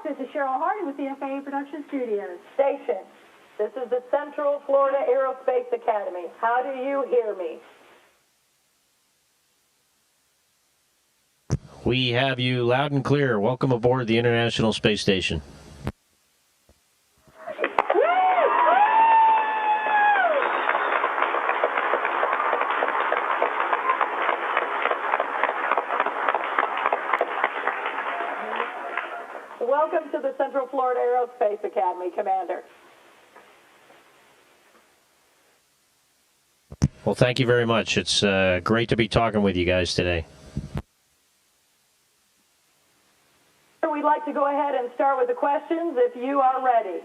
This is Cheryl Hardy with the FAA Production Studios. Station. This is the Central Florida Aerospace Academy. How do you hear me? We have you loud and clear. Welcome aboard the International Space Station. Welcome to the Central Florida Aerospace Academy, Commander. Well, thank you very much. It's great to be talking with you guys today. We'd like to go ahead and start with the questions if you are ready.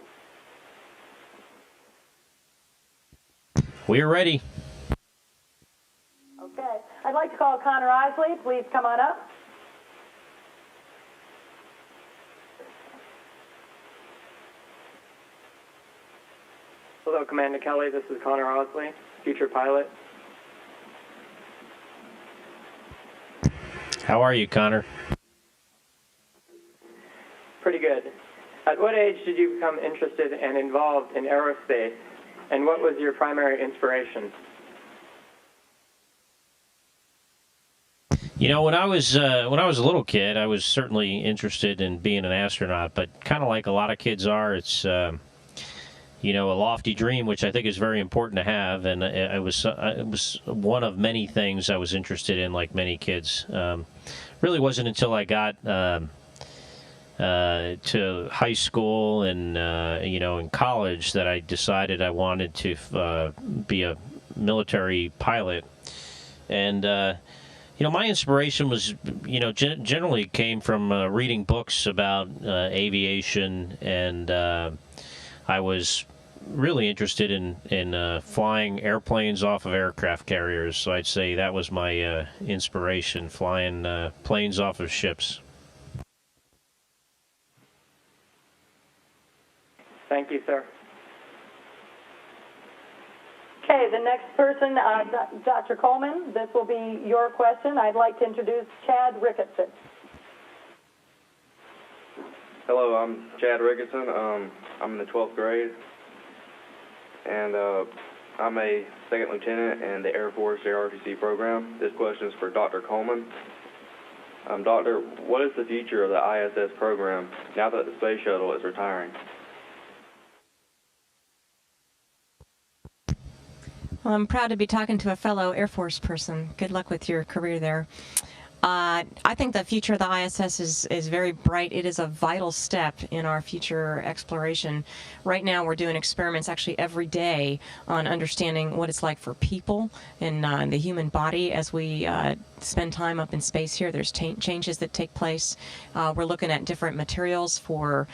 We are ready. Okay. I'd like to call Connor Isley. Please come on up. Hello, Commander Kelly. This is Connor Osley, future pilot. How are you, Connor? Pretty good. At what age did you become interested and involved in aerospace, and what was your primary inspiration? You know, when I was a little kid, I was certainly interested in being an astronaut, but kind of like a lot of kids are, it's you know, a lofty dream, which I think is very important to have, and it was one of many things I was interested in, like many kids. Really wasn't until I got to high school and you know, in college that I decided I wanted to be a military pilot. And you know, my inspiration was, you know, generally came from reading books about aviation, and I was really interested in flying airplanes off of aircraft carriers. So I'd say that was my inspiration, flying planes off of ships. Thank you, sir. Okay, the next person, Dr. Coleman, this will be your question. I'd like to introduce Chad Ricketson. Hello, I'm Chad Ricketson. I'm in the 12th grade, and I'm a second lieutenant in the Air Force ARTC program. This question is for Dr. Coleman. Doctor, what is the future of the ISS program now that the space shuttle is retiring? Well, I'm proud to be talking to a fellow Air Force person. Good luck with your career there. I think the future of the ISS is very bright. It is a vital step in our future exploration. Right now, we're doing experiments actually every day on understanding what it's like for people in the human body as we spend time up in space here. There's changes that take place. We're looking at different materials for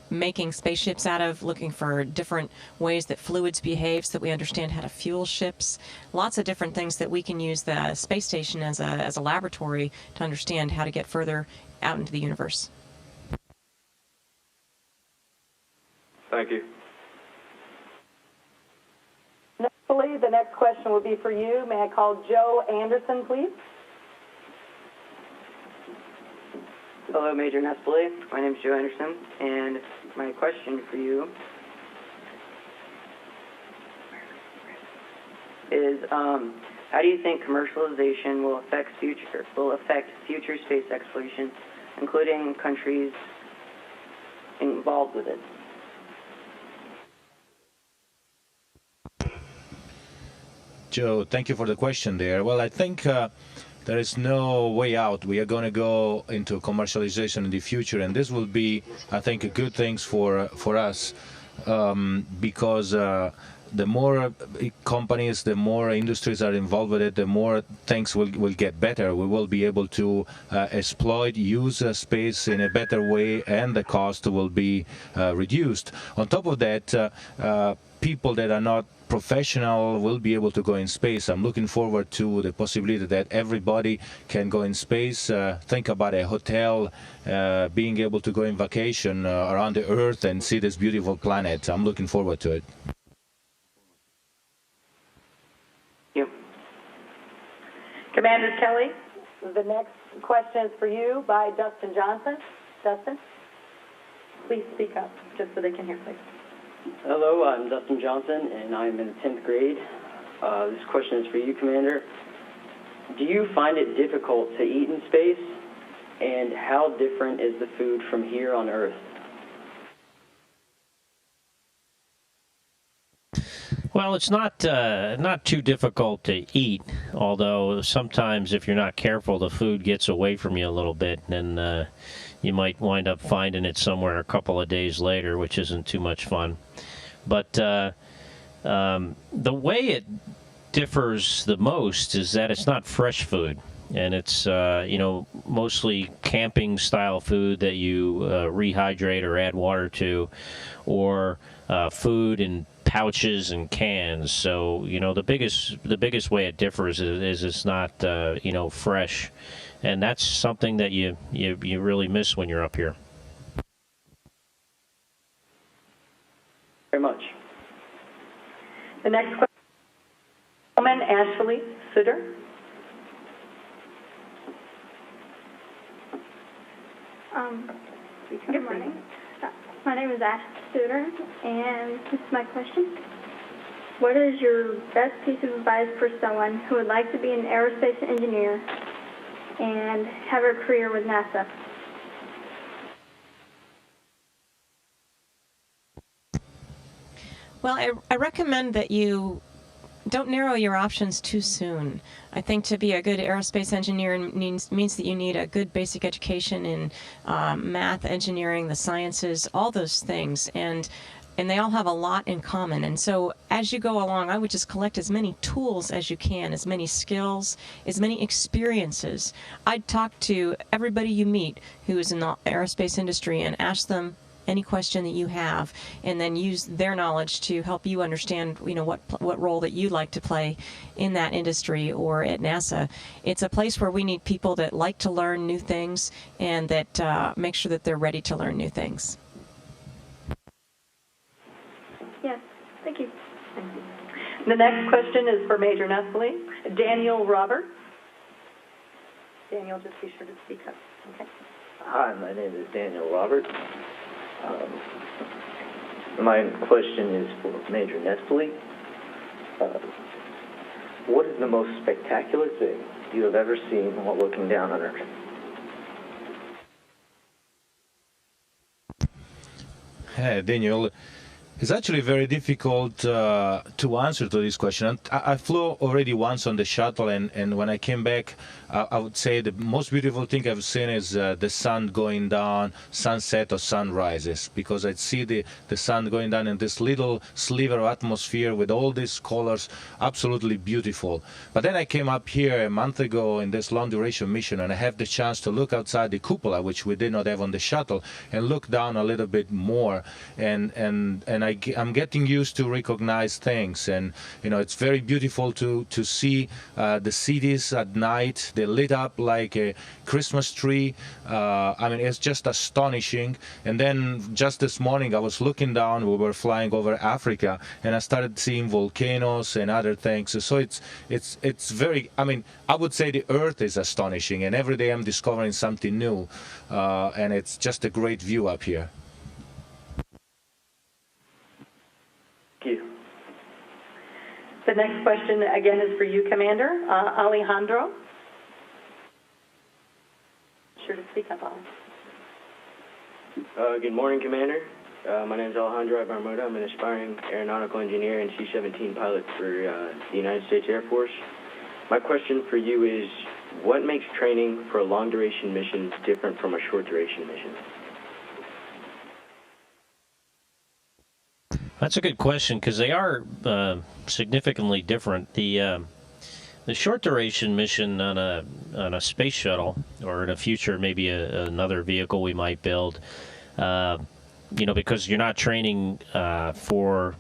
making spaceships out of, looking for different ways that fluids behave so that we understand how to fuel ships. Lots of different things that we can use the space station as a laboratory to understand how to get further out into the universe. Thank you. Nespoli, the next question will be for you. May I call Joe Anderson, please? Hello, Major Nespoli. My name is Joe Anderson, and my question for you is, how do you think commercialization will affect future space exploration, including countries involved with it? Joe, thank you for the question there. Well, I think there is no way out. We are going to go into commercialization in the future, and this will be, I think, a good things for us because the more companies, the more industries are involved with it, the more things will get better. We will be able to use space in a better way, and the cost will be reduced. On top of that, people that are not professional will be able to go in space. I'm looking forward to the possibility that everybody can go in space. Think about a hotel, being able to go in vacation around the Earth and see this beautiful planet. I'm looking forward to it. Thank you. Commander Kelly, the next question is for you by Dustin Johnson. Dustin? Please speak up, just so they can hear, please. Hello, I'm Dustin Johnson, and I'm in the 10th grade. This question is for you, Commander. Do you find it difficult to eat in space, and how different is the food from here on Earth? Well, it's not too difficult to eat, although sometimes if you're not careful, the food gets away from you a little bit, and you might wind up finding it somewhere a couple of days later, which isn't too much fun. But the way it differs the most is that it's not fresh food, and it's mostly camping style food that you rehydrate or add water to, or food in pouches and cans. So the biggest way it differs is it's not fresh, and that's something that you really miss when you're up here. Very much. The next question, Coleman Ashley Suter. Good morning. My name is Ash Suter, and this is my question. What is your best piece of advice for someone who would like to be an aerospace engineer and have a career with NASA? Well, I recommend that you don't narrow your options too soon. I think to be a good aerospace engineer means that you need a good basic education in math, engineering, the sciences, all those things, and they all have a lot in common. And so as you go along, I would just collect as many tools as you can, as many skills, as many experiences. I'd talk to everybody you meet who is in the aerospace industry and ask them any question that you have, and then use their knowledge to help you understand, what role that you'd like to play in that industry or at NASA. It's a place where we need people that like to learn new things and that make sure that they're ready to learn new things. Yes, thank you. Thank you. The next question is for Major Nespoli. Daniel Roberts. Daniel, just be sure to speak up. Okay. Hi, my name is Daniel Roberts. My question is for Major Nespoli. What is the most spectacular thing you have ever seen while looking down on Earth? Hey, Daniel. It's actually very difficult to answer to this question. I flew already once on the shuttle, and when I came back, I would say the most beautiful thing I've seen is the sun going down, sunset or sunrises, because I'd see the sun going down in this little sliver of atmosphere with all these colors, absolutely beautiful. But then I came up here a month ago in this long duration mission, and I have the chance to look outside the cupola, which we did not have on the shuttle, and look down a little bit more, and I'm getting used to recognize things, and it's very beautiful to see the cities at night. They lit up like a Christmas tree. It's just astonishing. And then just this morning I was looking down, we were flying over Africa, and I started seeing volcanoes and other things. So it's very, I would say the Earth is astonishing, and every day I'm discovering something new, and it's just a great view up here. Thank you. The next question, again, is for you, Commander. Alejandro. Sure to speak up, Ali. Good morning, Commander. My name is Alejandro Ibarmuda. I'm an aspiring aeronautical engineer and C-17 pilot for the United States Air Force. My question for you is, what makes training for a long-duration mission different from a short-duration mission? That's a good question, because they are significantly different. The short duration mission on a space shuttle, or in a future maybe another vehicle we might build, because you're not training for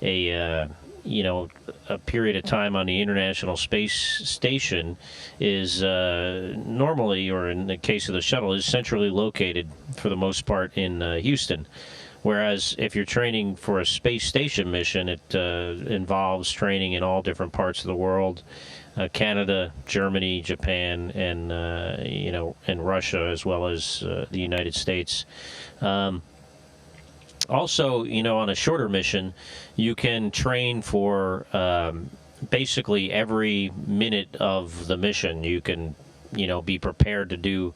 a period of time on the International Space Station, is normally, or in the case of the shuttle, is centrally located for the most part in Houston. Whereas if you're training for a space station mission, it involves training in all different parts of the world, Canada, Germany, Japan, and Russia, as well as the United States. Also, on a shorter mission, you can train for basically every minute of the mission. You can, be prepared to do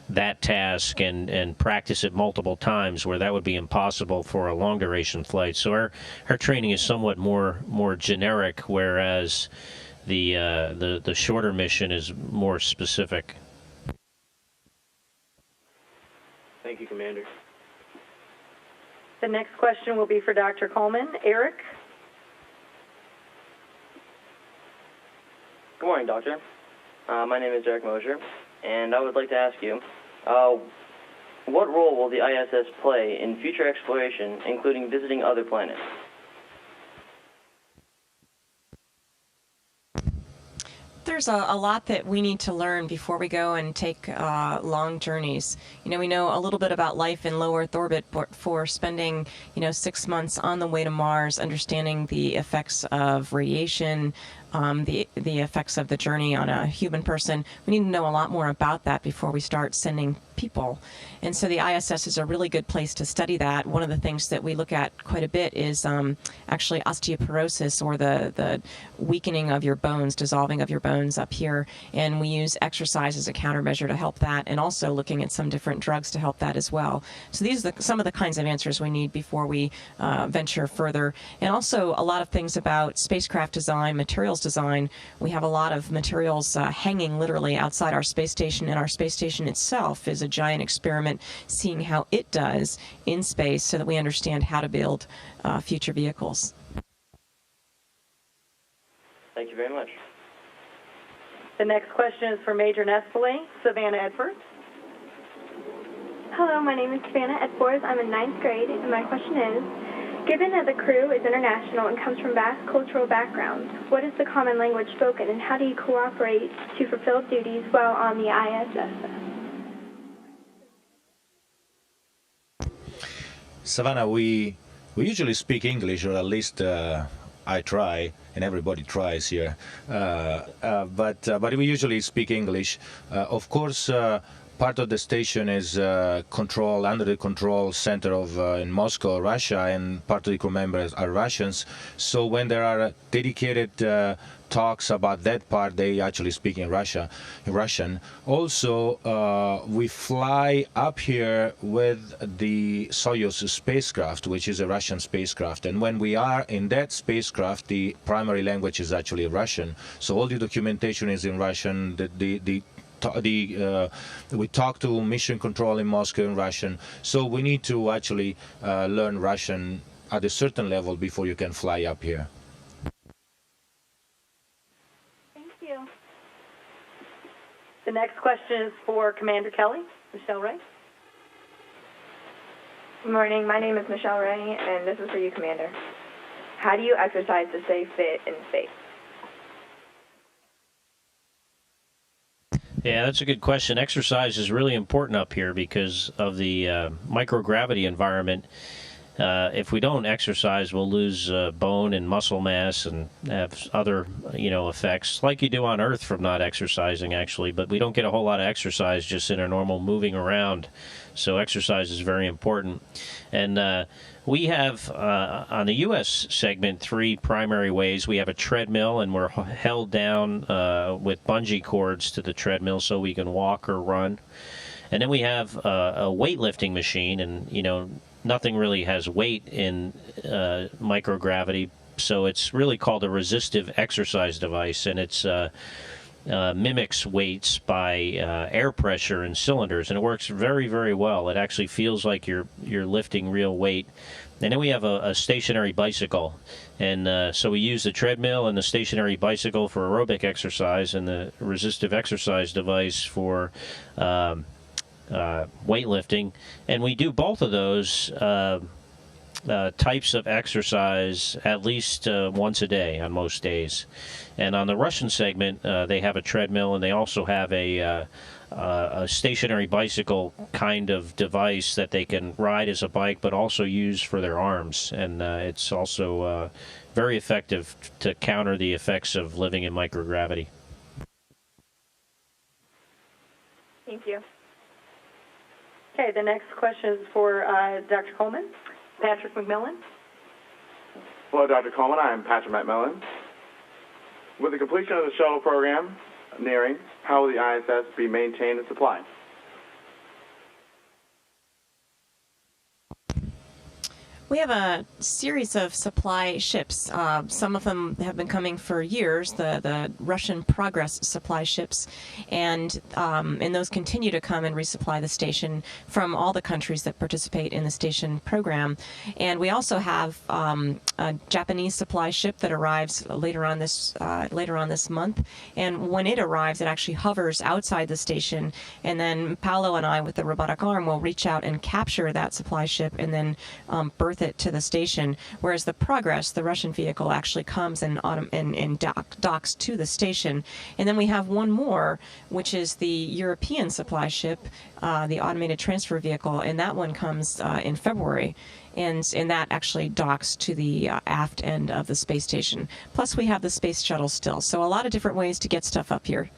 that task and practice it multiple times, where that would be impossible for a long duration flight. So our training is somewhat more generic, whereas the shorter mission is more specific. Thank you, Commander. The next question will be for Dr. Coleman. Eric? Good morning, Doctor. My name is Eric Mosier, and I would like to ask you, what role will the ISS play in future exploration, including visiting other planets? There's a lot that we need to learn before we go and take long journeys. We know a little bit about life in low Earth orbit, but for spending, 6 months on the way to Mars, understanding the effects of radiation, the effects of the journey on a human person, we need to know a lot more about that before we start sending people. And so the ISS is a really good place to study that. One of the things that we look at quite a bit is actually osteoporosis, or the weakening of your bones, dissolving of your bones up here. And we use exercise as a countermeasure to help that, and also looking at some different drugs to help that as well. So these are some of the kinds of answers we need before we venture further. And also a lot of things about spacecraft design, materials design. We have a lot of materials hanging literally outside our space station, and our space station itself is a giant experiment seeing how it does in space, so that we understand how to build future vehicles. Thank you very much. The next question is for Major Nespoli. Savannah Edwards. Hello, my name is Savannah Edwards. I'm in 9th grade, and my question is, given that the crew is international and comes from vast cultural backgrounds, what is the common language spoken, and how do you cooperate to fulfill duties while on the ISS? Savannah, we usually speak English, or at least I try, and everybody tries here. But we usually speak English. Of course, part of the station is under the control center of in Moscow, Russia, and part of the crew members are Russians. So when there are dedicated talks about that part, they actually speak in Russian. Also, we fly up here with the Soyuz spacecraft, which is a Russian spacecraft. And when we are in that spacecraft, the primary language is actually Russian. So all the documentation is in Russian. We talk to mission control in Moscow in Russian. So we need to actually learn Russian at a certain level before you can fly up here. The next question is for Commander Kelly. Michelle Ray. Good morning. My name is Michelle Ray, and this is for you, Commander. How do you exercise to stay fit in space? Yeah, that's a good question. Exercise is really important up here because of the microgravity environment. If we don't exercise, we'll lose bone and muscle mass and have other, effects like you do on Earth from not exercising, actually. But we don't get a whole lot of exercise just in our normal moving around. So exercise is very important. And we have, on the U.S. segment, 3 primary ways. We have a treadmill, and we're held down with bungee cords to the treadmill so we can walk or run. And then we have a weightlifting machine, and, nothing really has weight in microgravity, so it's really called a resistive exercise device, and it's mimics weights by air pressure in cylinders, and it works very, very well. It actually feels like you're lifting real weight. And then we have a stationary bicycle, and so we use the treadmill and the stationary bicycle for aerobic exercise, and the resistive exercise device for weightlifting, and we do both of those types of exercise at least once a day on most days. And on the Russian segment, they have a treadmill, and they also have a stationary bicycle kind of device that they can ride as a bike but also use for their arms, and it's also very effective to counter the effects of living in microgravity. Thank you. Okay, the next question is for Dr. Coleman. Patrick McMillan. Hello, Dr. Coleman. I am Patrick McMillan. With the completion of the shuttle program nearing, how will the ISS be maintained and supplied? We have a series of supply ships. Some of them have been coming for years, the Russian Progress supply ships, and those continue to come and resupply the station from all the countries that participate in the station program. And we also have a Japanese supply ship that arrives later on this month. And when it arrives, it actually hovers outside the station, and then Paolo and I, with the robotic arm, will reach out and capture that supply ship and then berth it to the station, whereas the Progress, the Russian vehicle, actually comes and docks to the station. And then we have one more, which is the European supply ship, the automated transfer vehicle, and that one comes in February. And that actually docks to the aft end of the space station. Plus, we have the space shuttle still. So a lot of different ways to get stuff up here.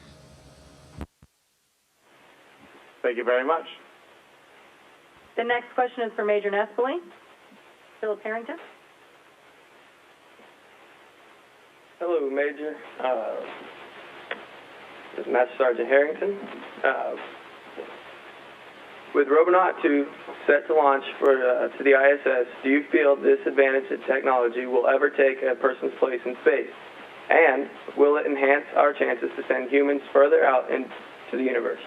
Thank you very much. The next question is for Major Nespoli. Philip Harrington. Hello, Major. This is Master Sergeant Harrington. With Robonaut 2 set to launch to the ISS, do you feel this advanced technology will ever take a person's place in space? And will it enhance our chances to send humans further out into the universe?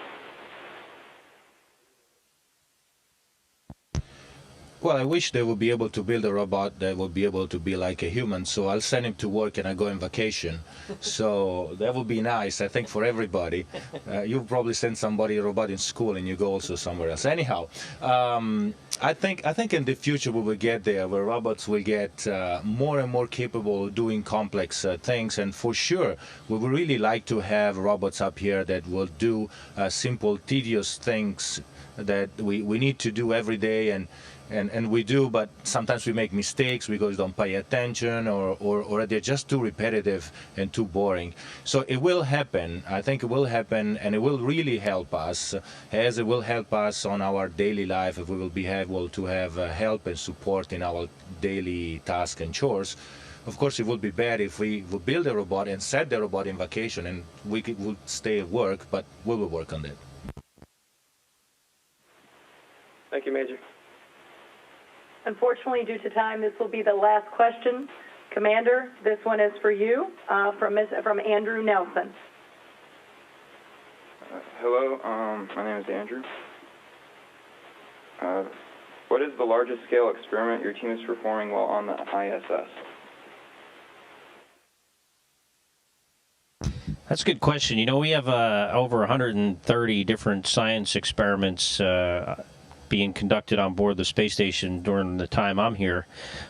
Well, I wish they would be able to build a robot that would be able to be like a human, so I'll send him to work and I go on vacation. So that would be nice, I think, for everybody. You'll probably send somebody a robot in school and you go also somewhere else. Anyhow, I think in the future we will get there, where robots will get more and more capable of doing complex things, and for sure we would really like to have robots up here that will do simple, tedious things that we need to do every day, and we do, but sometimes we make mistakes because we don't pay attention, or they're just too repetitive and too boring. So it will happen. I think it will happen, and it will really help us, as it will help us on our daily life, if we will be able to have help and support in our daily tasks and chores. Of course, it would be bad if we would build a robot and set the robot in vacation and would stay at work, but we will work on that. Thank you, Major. Unfortunately, due to time, this will be the last question. Commander, this one is for you, from Andrew Nelson. Hello, my name is Andrew. What is the largest scale experiment your team is performing while on the ISS? That's a good question. You know, we have over 130 different science experiments being conducted on board the space station during the time I'm here.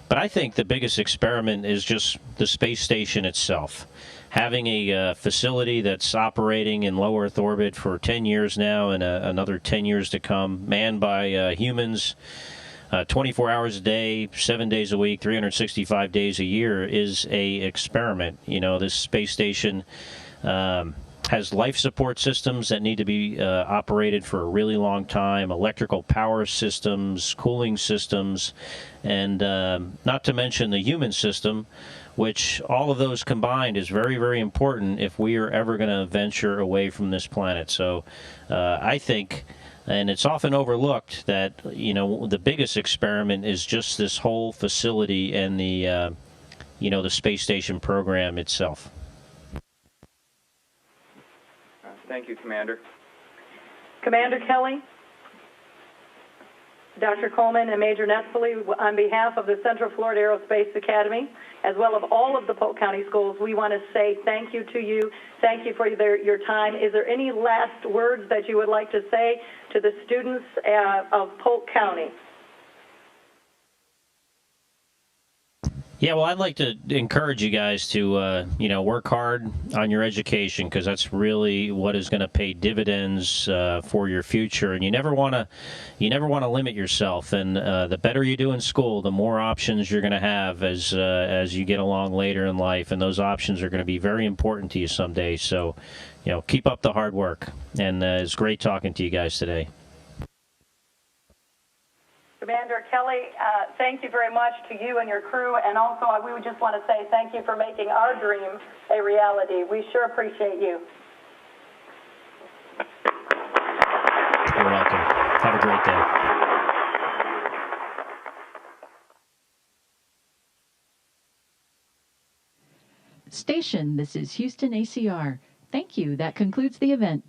But I think the biggest experiment is just the space station itself. Having a facility that's operating in low Earth orbit for 10 years now and another 10 years to come, manned by humans 24 hours a day, 7 days a week, 365 days a year, is a experiment. You know, this space station has life support systems that need to be operated for a really long time, electrical power systems, cooling systems, and not to mention the human system, which all of those combined is very, very important if we are ever going to venture away from this planet. So I think, and it's often overlooked, that, you know, the biggest experiment is just this whole facility and the, you know, the space station program itself. Thank you, Commander. Commander Kelly, Dr. Coleman, and Major Nespoli, on behalf of the Central Florida Aerospace Academy, as well as all of the Polk County schools, we want to say thank you to you. Thank you for your time. Is there any last words that you would like to say to the students of Polk County? Yeah, well, I'd like to encourage you guys to, you know, work hard on your education, because that's really what is going to pay dividends for your future. And you never want to limit yourself. And the better you do in school, the more options you're going to have as you get along later in life. And those options are going to be very important to you someday. So, you know, keep up the hard work. And it's great talking to you guys today. Commander Kelly, thank you very much to you and your crew, and also we would just want to say thank you for making our dream a reality. We sure appreciate you. You're welcome. Have a great day. Station, this is Houston ACR. Thank you. That concludes the event.